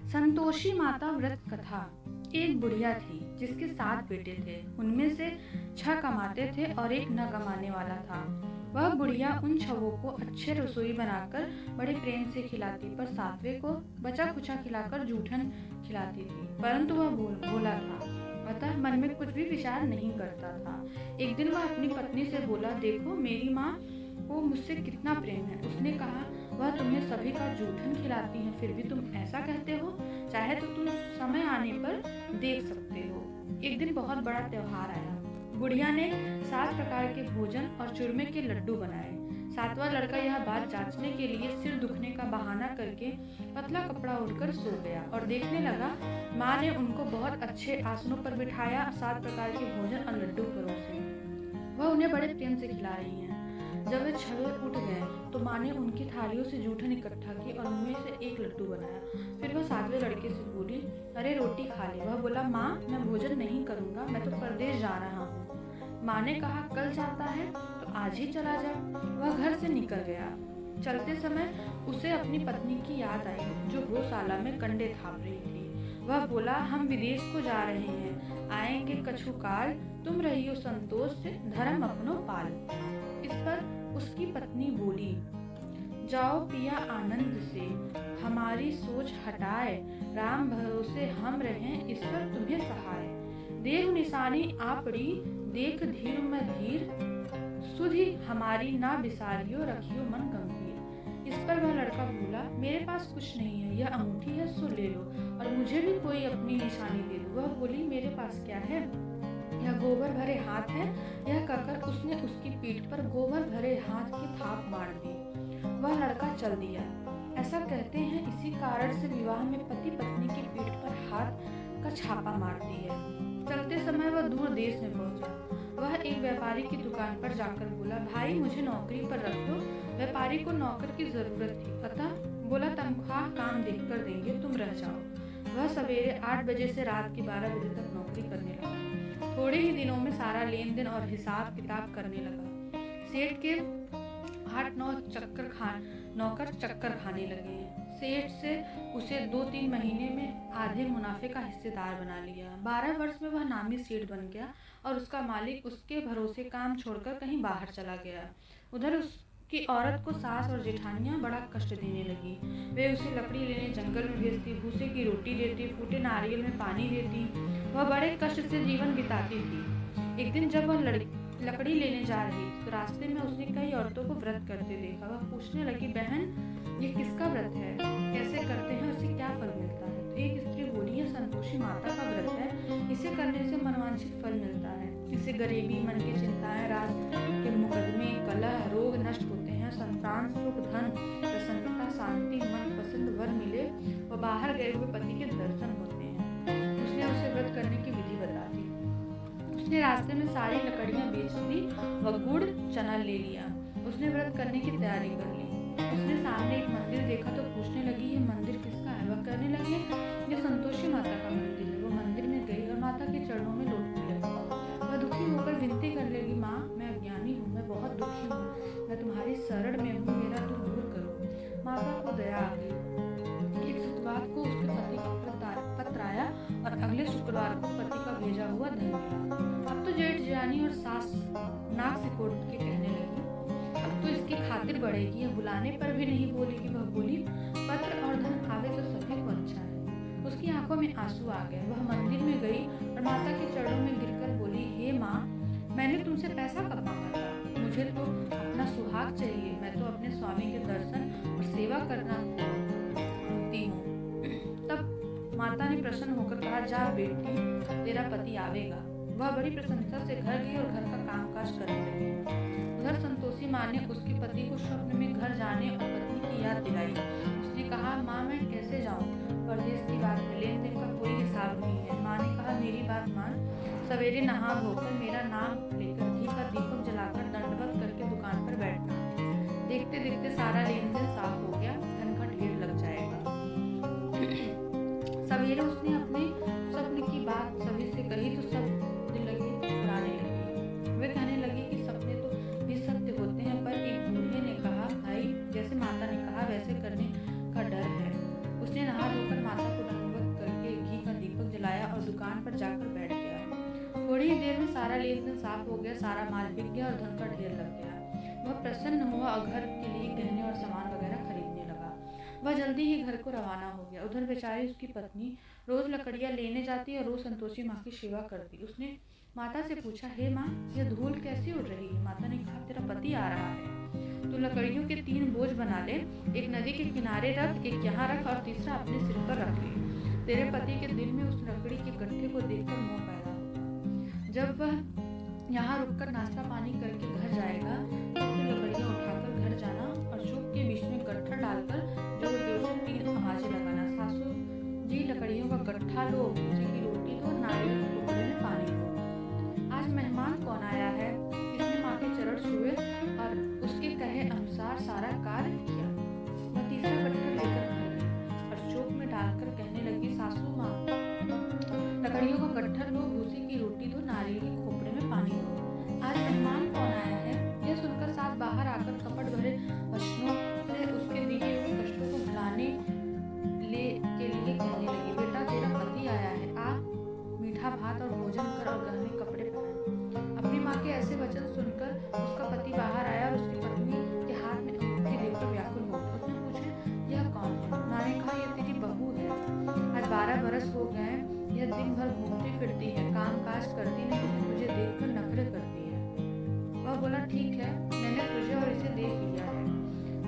संतोषी माता व्रत कथा। एक बुढ़िया थी जिसके 7 बेटे थे। उनमें से 6 कमाते थे और एक न कमाने वाला था। वह बुढ़िया उन 6 को अच्छे रसोई बनाकर बड़े प्रेम से खिलाती, पर 7वें को बचा खुचा खिलाकर जूठन खिलाती थी। परंतु वह भोला था, अतः मन में कुछ भी विचार नहीं करता था। एक दिन वह अपनी पत्नी से बोला, देखो मेरी माँ को मुझसे कितना प्रेम है। उसने कहा, वह तुम्हें सभी का जूठन खिलाती है, फिर भी तुम ऐसा कहते हो। चाहे तो तुम समय आने पर देख सकते हो। एक दिन बहुत बड़ा त्योहार आया। बुढ़िया ने 7 प्रकार के भोजन और चूरमे के लड्डू बनाए। 7वां लड़का यह बात जांचने के लिए सिर दुखने का बहाना करके पतला कपड़ा ओढ़कर सो गया और देखने लगा। माँ ने उनको बहुत अच्छे आसनों पर बिठाया, 7 प्रकार के भोजन और लड्डू परोसे। वह उन्हें बड़े प्रेम से खिला रही है। जब वे 6 उठ गए तो माँ ने उनकी थालियों से जूठन इकट्ठा की और उनमें से एक लड्डू बनाया। फिर वह 7वें लड़के से बोली, अरे रोटी खा ले। वह बोला, माँ मैं भोजन नहीं करूँगा, मैं तो परदेश जा रहा हूँ। माँ ने कहा, कल जाता है तो आज ही चला जा। वह घर से निकल गया। चलते समय उसे अपनी पत्नी की याद आई, जो गौशाला में कंडे थाप रही थी। वह बोला, हम विदेश को जा रहे हैं, आएंगे कछु काल, तुम रहियो संतोष से, धर्म अपनो पाल। इस पर उसकी पत्नी बोली, जाओ पिया आनंद से, हमारी सोच हटाए, राम भरोसे हम रहें, ईश्वर तुम्हें सहाय। देव निशानी आपड़ी, देख धीर में धीर, सुधि हमारी ना बिसारियो, रखियो मन गंभीर। इस पर वह लड़का बोला, मेरे पास कुछ नहीं है, यह अंगूठी है, सो ले लो, और मुझे भी कोई अपनी निशानी दे दो। वह बोली, मेरे पास क्या है, यह गोबर भरे हाथ है। यह कहकर उसने उसकी पीठ पर गोबर भरे हाथ की थाप मार दी। वह लड़का चल दिया। ऐसा कहते हैं, इसी कारण से विवाह में पति पत्नी की पीठ पर हाथ का छापा मारती है। चलते समय वह दूर देश में पहुंचा। वह एक व्यापारी की दुकान पर जाकर बोला, भाई मुझे नौकरी पर रख दो। व्यापारी को नौकर की जरूरत थी, अतः बोला, तनख्वाह काम देखकर देंगे, तुम रह जाओ। वह सवेरे 8 बजे से रात के 12 बजे तक नौकरी करने लगा। थोड़े ही दिनों में सारा लेन देन और हिसाब किताब करने लगा। सेठ के 8-9 नौकर चक्कर खाने लगे हैं। सेठ से उसे 2-3 महीने में आधे मुनाफे का हिस्सेदार बना लिया। 12 वर्ष में वह नामी सेठ बन गया और उसका मालिक उसके भरोसे काम छोड़कर कहीं बाहर चला गया। उधर उसकी औरत को सास और जेठानियां बड़ा कष्ट देने लगी। वे उसे लकड़ी लेने जंगल में भेजती, भूसे की रोटी देती, फूटे नारियल में पानी देती। वह बड़े कष्ट से जीवन बिताती थी। एक दिन जब वह लकड़ी लेने जा रही तो रास्ते में उसने कई औरतों को व्रत करते देखा। वह पूछने लगी, बहन ये किसका व्रत है, कैसे करते हैं, उससे क्या फल मिलता है। तो एक स्त्री बोली, यह संतोषी माता का व्रत है, इसे करने से मनवांछित फल मिलता है। इससे गरीबी, मन की चिंताएं, राज के मुकदमे, कलह, रोग नष्ट होते हैं, संतान, सुख, धन, प्रसन्नता, शांति, मन पसंद वर मिले और बाहर गए हुए पति के दर्शन होते हैं। उसने उसे व्रत करने की विधि बता दी। उसने रास्ते में सारी लकड़ियां बेच दी व गुड़ चना ले लिया। उसने व्रत करने की तैयारी कर ली। उसने सामने एक मंदिर देखा तो पूछने लगी, ये मंदिर किसका है। वह कहने लगे, ये संतोषी माता का मंदिर है। वो मंदिर में गई और माता के चरणों में लौटने लगी। वह दुखी होकर विनती कर लगी, माँ मैं अज्ञानी हूँ, मैं बहुत दुखी हूँ, मैं तुम्हारी शरण में हूँ, मेरा दुख दूर करो। माता को दया आ गई। एक शुक्रवार को उसके पति का पत्र आया और अगले शुक्रवार को पति का भेजा हुआ धन मिला। अब तो जेठ जानी और सास नाक सिकोड़ के कहने लगी, अब तो इसकी खातिर बढ़ेगी, यह बुलाने पर भी नहीं बोलेगी। वह बोली, पत्र और धन आवे तो सभी को अच्छा है। उसकी आंखों में आंसू आ गए। वह मंदिर में गई और माता के चरणों में गिरकर बोली, हे माँ, मैंने तुमसे पैसा कब मांगा था, मुझे तो अपना सुहाग चाहिए। मैं तो अपने स्वामी के दर्शन और सेवा करना चाहती हूँ। तब माता ने प्रसन्न होकर कहा, जा बेटी, तेरा पति आवेगा। वह बड़ी प्रसन्नता से घर गई और घर का कामकाज करने लगी। उधर संतोषी माँ ने उसके पति को स्वप्न में घर जाने और पत्नी की याद दिलाई। उसने कहा, माँ मैं कैसे जाऊँ, परदेश की बात है, लेन देन का कोई हिसाब नहीं है। माँ ने कहा, मेरी बात मान, सवेरे नहा धोकर मेरा नाम लेकर घी का दीपक जलाकर दंडवत करके दुकान पर बैठना। देखते देखते सारा लेन देन साफ हो गया, धन का ढेर लग जाएगा। सवेरे उसने अपने स्वप्न की बात सभी से कही तो सब दिल लगे फुराने लगे। वे कहने लगे कि सपने तो भी सत्य होते हैं, पर एक बूढ़े ने कहा, भाई जैसे माता ने कहा वैसे करने का डर है। उसने नहा धोकर माता को पर जाकर बैठ गया। थोड़ी ही देर में सारा लेन देन साफ हो गया, सारा माल बिक गया और धन का ढेर लग गया। वह प्रसन्न हुआ और घर के लिए गहने और सामान वगैरह खरीदने लगा। वह जल्दी ही घर को रवाना हो गया। उधर बेचारी उसकी पत्नी रोज लकड़ियाँ लेने जाती और रोज संतोषी माँ की सेवा करती। उसने माता से पूछा, हे माँ, यह धूल कैसी उड़ रही है? माता ने कहा, तेरा पति आ रहा है, तो लकड़ियों के 3 बोझ बना ले, एक नदी के किनारे रख, एक यहाँ रख और तीसरा अपने सिर पर रख ले। तेरे पति के दिल में उस लकड़ी के गट्ठे को देखकर मोह पैदा होगा। जब वह यहाँ रुककर नाश्ता पानी करके घर जाएगा तो लकड़ियाँ उठाकर घर जाना और चौक के बीच में गट्ठा डालकर जोर जोर से 3 आवाजें लगाना, सासू जी लकड़ियों का गट्ठा लो, भूसी की रोटी दो, नारियल के टुकड़े में पानी दो। आज मेहमान कौन आया है? इसने माँ के चरण छुए और उसके कहे अनुसार सारा कार्य किया। वह तीसरा गट्ठा लेकर घर गई और चौक में डालकर कहने लगी, सासू माँ, लकड़ियों का गट्ठा लो, भूसी की रोटी दो, नारियल के खोपड़े में पानी दो। आज मेहमान कौन आया है? यह सुनकर सास बाहर आकर कपट भरे वचनों से उसके दिए हुए कष्टों को भुलाने के लिए कहने लगी, बेटा तेरा पति आया है, आ मीठा भात और भोजन कर और गहने कपड़े पहन। अपनी माँ के ऐसे वचन सुनकर उसका पति बाहर आया और उसकी पत्नी के हाथ में अंगूठी देखकर व्याकुल हो गया। उसने पूछा, यह कौन है? माँ ने कहा, यह तेरी बहू है। आज 12 बरस हो गए, यह दिन भर घूमती फिरती है, काम काज करती नहीं है, तुझे देखकर नखरे करती है। वह बोला, ठीक है, मैंने तुझे और इसे देख लिया है,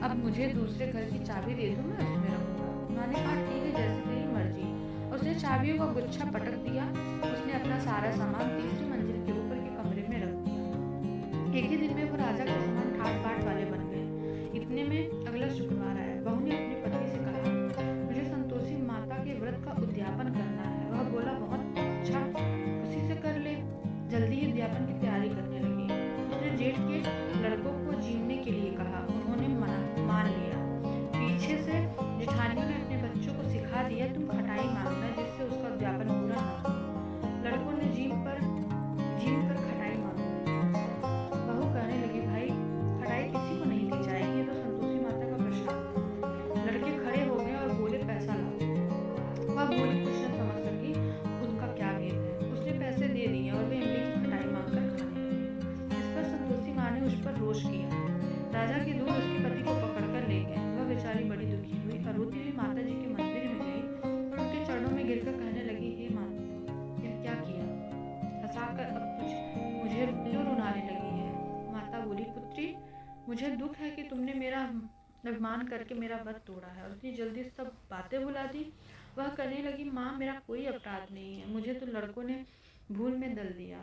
अब मुझे दूसरे घर की चाबी दे दो, मैं उसमें रहूंगा। माँ ने कहा, ठीक है, जैसे तेरी मर्जी। उसने चाबियों का गुच्छा पटक दिया। उसने अपना सारा सामान तीसरी मंजिल के ऊपर के कमरे में रख दिया। एक ही दिन में वो राजा के सामान ठाट बाट वाले बन गए। इतने में अगला शुक्रवार आया। बहू ने अपने पति से कहा, मुझे संतोषी माता के व्रत का उद्यापन करना है। वह बोला, बहुत अच्छा, उसी से कर ले। जल्दी ही उद्यापन की तैयारी करने लगी। उसने जेठ के लड़कों को जीमने के लिए कहा, उन्होंने मान लिया। पीछे से जेठानियों ने अपने बच्चों को सिखा दिया, तुम खटाई मांगना जिससे उसका उद्यापन पूरा ना हो। लड़कों ने जीम कर खटाई मांगी। बहू कहने लगी, भाई खटाई किसी को नहीं दी जाएगी, ये तो संतोषी माता का प्रसाद। लड़के खड़े हो गए और बोले, पैसा लाओ। वह बोली कुछ न समझ सकी उनका क्या भेद है। उसने पैसे दे दिए और वे इमली की खटाई मांगकर खाने लगे। इस पर संतोषी माँ ने उस पर रोष किया। राजा के दूत उसके पति को पकड़कर ले गए। वह बेचारी बड़ी दुखी हुई और रोती हुई माता जी के मंदिर में गई और उनके चरणों में गिरकर कहने लगी, हे माता, यह क्या किया? हंसाकर अब तुझ मुझे क्यों रुलाने लगी है? माता बोली, पुत्री, मुझे दुख है कि तुमने मेरा अभिमान करके मेरा व्रत तोड़ा है और इतनी जल्दी सब बातें भुला दी। वह कहने लगी, माँ, मेरा कोई अपराध नहीं है, मुझे तो लड़कों ने भूल में दल दिया,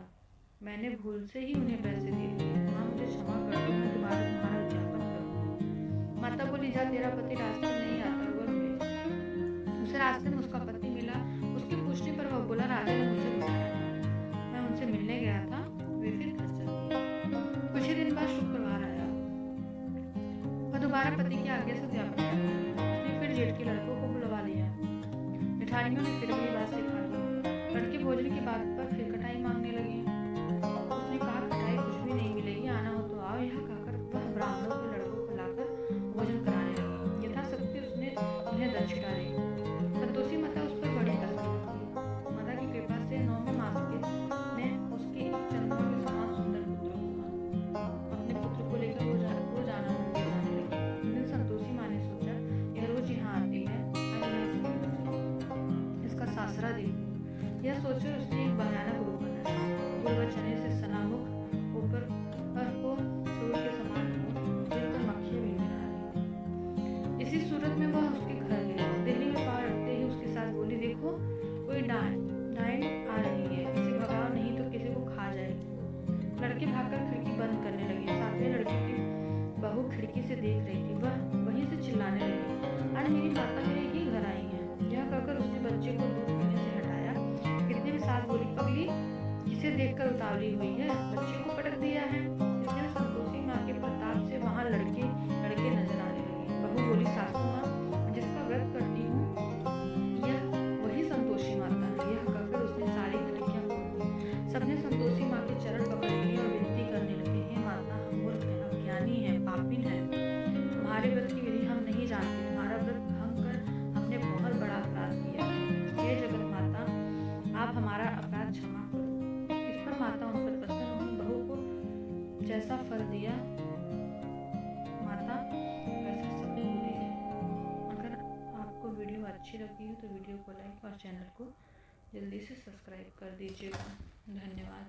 मैंने भूल से ही उन्हें पैसे दे दिए। माँ, मुझे क्षमा कर दो, मैं दोबारा तुम्हारा उद्यापन करूंगी। माता बोली, जा, तेरा पति रास्ते में नहीं आता हुआ मिले। उसे रास्ते में उसका पति मिला। उसके पूछने पर वह बोला, राजा ने मुझे बुलाया, मैं उनसे मिलने गया था, वे फिर घर चल दिए। कुछ ही दिन बाद शुक्रवार आया। वह दोबारा पति की आज्ञा से उद्यापन करता। उसने फिर जेठ के लड़कों को बुलवा लिया। जेठानियों ने फिर वही बात सिखा दी। लड़के भोजन की बात पर फिर कटाई मांगने लगे। उसने कहा, खटाई कुछ भी नहीं मिलेगी, आना हो तो आओ। यहाँ कहकर वह ब्राह्मणों के लड़कों को लाकर भोजन कराने लगी। यथाशक्ति उसने उन्हें दक्षिणा दी। संतोषी माता उस पर बड़ी प्रसन्न थी। माता की कृपा से 9वें मास में उसके एक चंद्रमा के समान सुंदर पुत्र हुआ। अपने पुत्र को लेकर वो जाना मंदिर जाने लगी। उस दिन संतोषी माँ ने सोचा, यह रोज यहाँ आती है, इसका सासरा देखूं। यह सोचकर उसने एक भयानक रूप बनाया। गुड़ चने से सना मुख, ऊपर पर को सूर्य के समान हो, जिस पर मक्खियाँ भिनभिना रही। इसी सूरत में वह उसके घर गई। दिल्ली में पाँव रखते ही उसके साथ बोली, देखो, कोई डायन आ रही है, इसे भगाओ नहीं तो किसी को खा जाएगी। लड़के भागकर खिड़की बंद करने लगे। 7वें लड़के की बहू खिड़की से देख रही थी। वह वहीं से चिल्लाने लगी, आज मेरी माता मेरे ही घर आई है। यह कहकर उसने बच्चे को दूध पीने से हटाया। इतने में सास बोली, पगली, जिसे देखकर उतावली हुई है, बच्चे को पटक दिया है। इतने में संतोषी माँ के प्रताप से वहाँ लड़के नजर आने लगे। बहू बोली, सासू माँ, जिसका व्रत करती हूँ, यह वही संतोषी माता है। यह कहकर उसने सारी खिड़कियाँ खोल दी। सबने संतोषी माँ के चरण पकड़ लिए और विनती करने लगे, हे माता, हम मूर्ख हैं, अज्ञानी हैं, पापी हैं, तुम्हारे व्रत की विधि हम नहीं जानते, तुम्हारा व्रत भंग कर हमने बहुत बड़ा अपराध किया है। हे जगत माता, आप हमारा अपराध माता उन पर प्रसन्न हुई, बहू को जैसा फल दिया माता वैसा सबको दे। अगर आपको वीडियो अच्छी लगी हो तो वीडियो को लाइक और चैनल को जल्दी से सब्सक्राइब कर दीजिएगा। धन्यवाद।